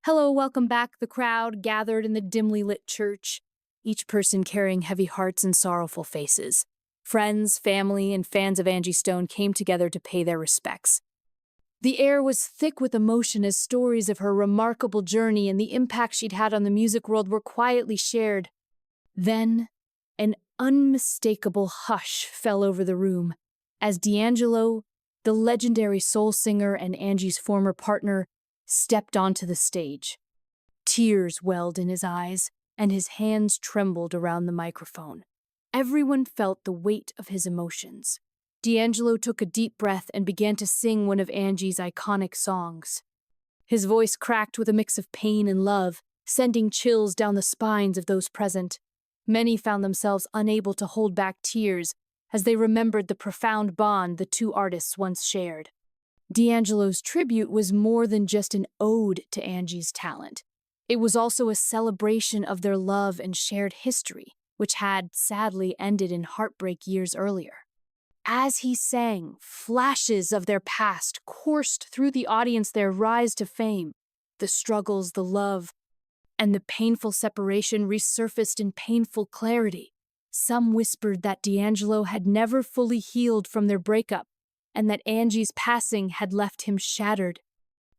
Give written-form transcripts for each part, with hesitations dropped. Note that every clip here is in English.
Hello, welcome back. The crowd gathered in the dimly lit church, each person carrying heavy hearts and sorrowful faces. Friends, family, and fans of Angie Stone came together to pay their respects. The air was thick with emotion as stories of her remarkable journey and the impact she'd had on the music world were quietly shared. Then, an unmistakable hush fell over the room as D'Angelo, the legendary soul singer and Angie's former partner, stepped onto the stage. Tears welled in his eyes, and his hands trembled around the microphone. Everyone felt the weight of his emotions. D'Angelo took a deep breath and began to sing one of Angie's iconic songs. His voice cracked with a mix of pain and love, sending chills down the spines of those present. Many found themselves unable to hold back tears as they remembered the profound bond the two artists once shared. D'Angelo's tribute was more than just an ode to Angie's talent. It was also a celebration of their love and shared history, which had sadly ended in heartbreak years earlier. As he sang, flashes of their past coursed through the audience, their rise to fame. The struggles, the love, and the painful separation resurfaced in painful clarity. Some whispered that D'Angelo had never fully healed from their breakup, and that Angie's passing had left him shattered.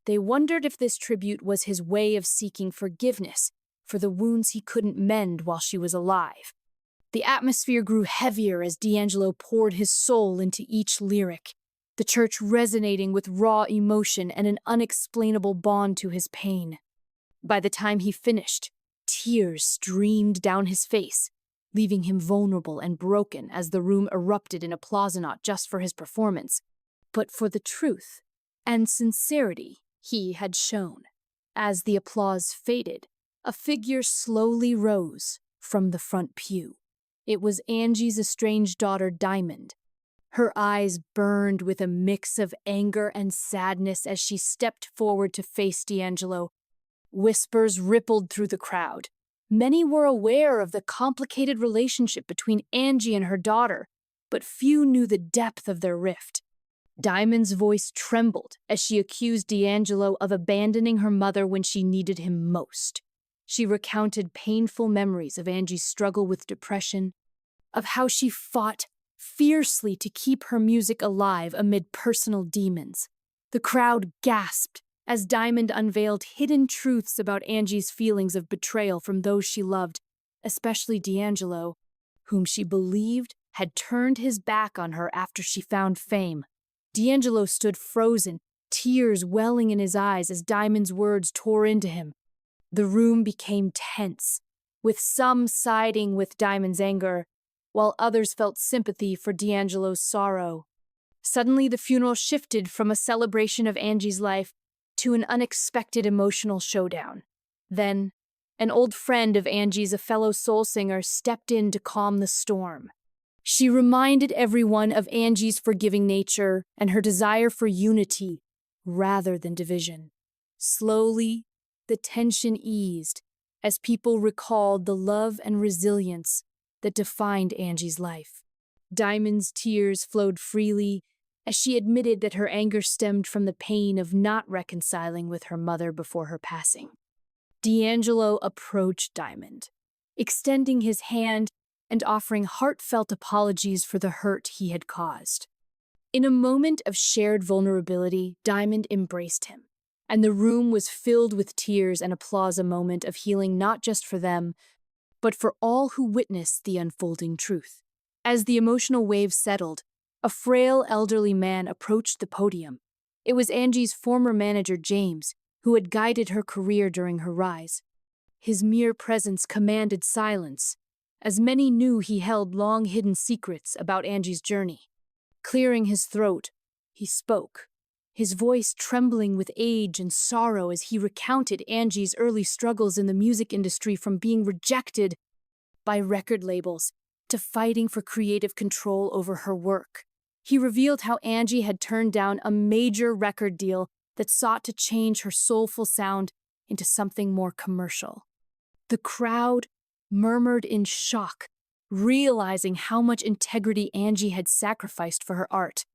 They wondered if this tribute was his way of seeking forgiveness for the wounds he couldn't mend while she was alive. The atmosphere grew heavier as D'Angelo poured his soul into each lyric, the church resonating with raw emotion and an unexplainable bond to his pain. By the time he finished, tears streamed down his face, leaving him vulnerable and broken as the room erupted in applause, not just for his performance, but for the truth and sincerity he had shown. As the applause faded, a figure slowly rose from the front pew. It was Angie's estranged daughter, Diamond. Her eyes burned with a mix of anger and sadness as she stepped forward to face D'Angelo. Whispers rippled through the crowd. Many were aware of the complicated relationship between Angie and her daughter, but few knew the depth of their rift. Diamond's voice trembled as she accused D'Angelo of abandoning her mother when she needed him most. She recounted painful memories of Angie's struggle with depression, of how she fought fiercely to keep her music alive amid personal demons. The crowd gasped as Diamond unveiled hidden truths about Angie's feelings of betrayal from those she loved, especially D'Angelo, whom she believed had turned his back on her after she found fame. D'Angelo stood frozen, tears welling in his eyes as Diamond's words tore into him. The room became tense, with some siding with Diamond's anger, while others felt sympathy for D'Angelo's sorrow. Suddenly, the funeral shifted from a celebration of Angie's life to an unexpected emotional showdown. Then, an old friend of Angie's, a fellow soul singer, stepped in to calm the storm. She reminded everyone of Angie's forgiving nature and her desire for unity rather than division. Slowly, the tension eased as people recalled the love and resilience that defined Angie's life. Diamond's tears flowed freely as she admitted that her anger stemmed from the pain of not reconciling with her mother before her passing. D'Angelo approached Diamond, extending his hand and offering heartfelt apologies for the hurt he had caused. In a moment of shared vulnerability, Diamond embraced him, and the room was filled with tears and applause, a moment of healing not just for them, but for all who witnessed the unfolding truth. As the emotional waves settled, a frail elderly man approached the podium. It was Angie's former manager, James, who had guided her career during her rise. His mere presence commanded silence, as many knew he held long-hidden secrets about Angie's journey. Clearing his throat, he spoke, his voice trembling with age and sorrow as he recounted Angie's early struggles in the music industry, from being rejected by record labels to fighting for creative control over her work. He revealed how Angie had turned down a major record deal that sought to change her soulful sound into something more commercial. The crowd murmured in shock, realizing how much integrity Angie had sacrificed for her art.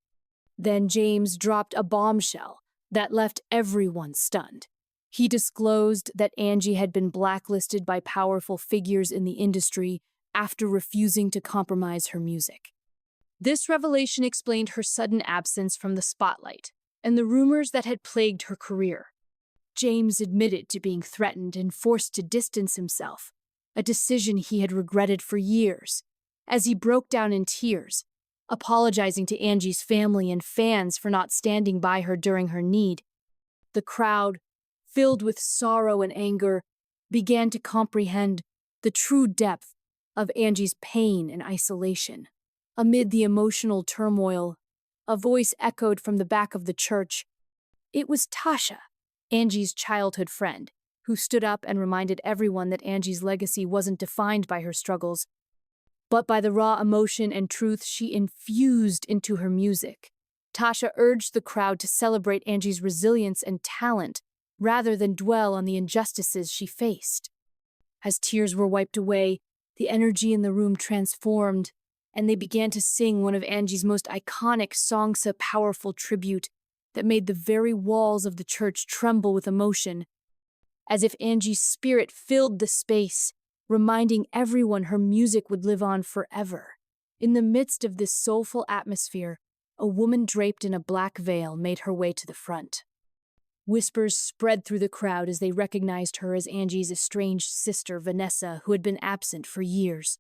Then James dropped a bombshell that left everyone stunned. He disclosed that Angie had been blacklisted by powerful figures in the industry after refusing to compromise her music. This revelation explained her sudden absence from the spotlight and the rumors that had plagued her career. James admitted to being threatened and forced to distance himself, a decision he had regretted for years, as he broke down in tears, apologizing to Angie's family and fans for not standing by her during her need. The crowd, filled with sorrow and anger, began to comprehend the true depth of Angie's pain and isolation. Amid the emotional turmoil, a voice echoed from the back of the church. It was Tasha, Angie's childhood friend, who stood up and reminded everyone that Angie's legacy wasn't defined by her struggles, but by the raw emotion and truth she infused into her music. Tasha urged the crowd to celebrate Angie's resilience and talent rather than dwell on the injustices she faced. As tears were wiped away, the energy in the room transformed, and they began to sing one of Angie's most iconic songs, a powerful tribute that made the very walls of the church tremble with emotion, as if Angie's spirit filled the space, reminding everyone her music would live on forever. In the midst of this soulful atmosphere, a woman draped in a black veil made her way to the front. Whispers spread through the crowd as they recognized her as Angie's estranged sister, Vanessa, who had been absent for years.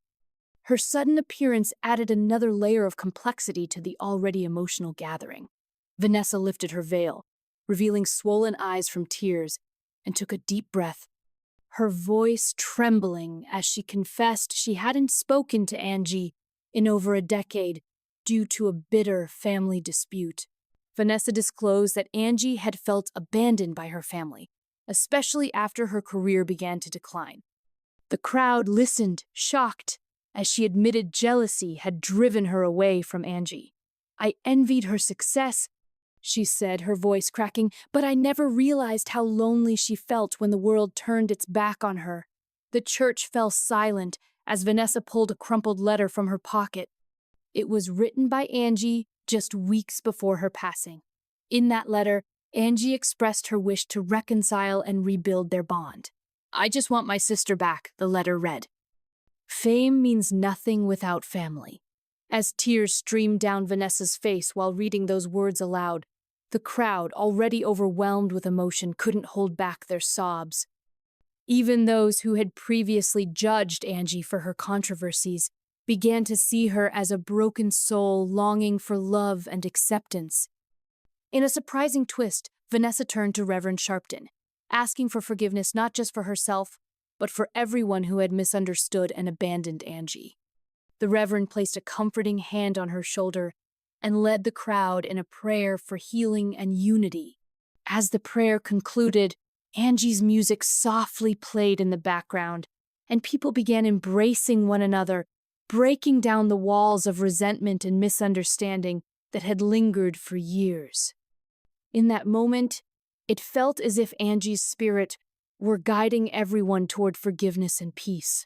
Her sudden appearance added another layer of complexity to the already emotional gathering. Vanessa lifted her veil, revealing swollen eyes from tears, and took a deep breath, her voice trembling as she confessed she hadn't spoken to Angie in over a decade due to a bitter family dispute. Vanessa disclosed that Angie had felt abandoned by her family, especially after her career began to decline. The crowd listened, shocked, as she admitted jealousy had driven her away from Angie. I envied her success, she said, her voice cracking, but I never realized how lonely she felt when the world turned its back on her. The church fell silent as Vanessa pulled a crumpled letter from her pocket. It was written by Angie just weeks before her passing. In that letter, Angie expressed her wish to reconcile and rebuild their bond. I just want my sister back, the letter read. Fame means nothing without family. As tears streamed down Vanessa's face while reading those words aloud, the crowd, already overwhelmed with emotion, couldn't hold back their sobs. Even those who had previously judged Angie for her controversies began to see her as a broken soul longing for love and acceptance. In a surprising twist, Vanessa turned to Reverend Sharpton, asking for forgiveness not just for herself, but for everyone who had misunderstood and abandoned Angie. The Reverend placed a comforting hand on her shoulder and led the crowd in a prayer for healing and unity. As the prayer concluded, Angie's music softly played in the background, and people began embracing one another, breaking down the walls of resentment and misunderstanding that had lingered for years. In that moment, it felt as if Angie's spirit were guiding everyone toward forgiveness and peace.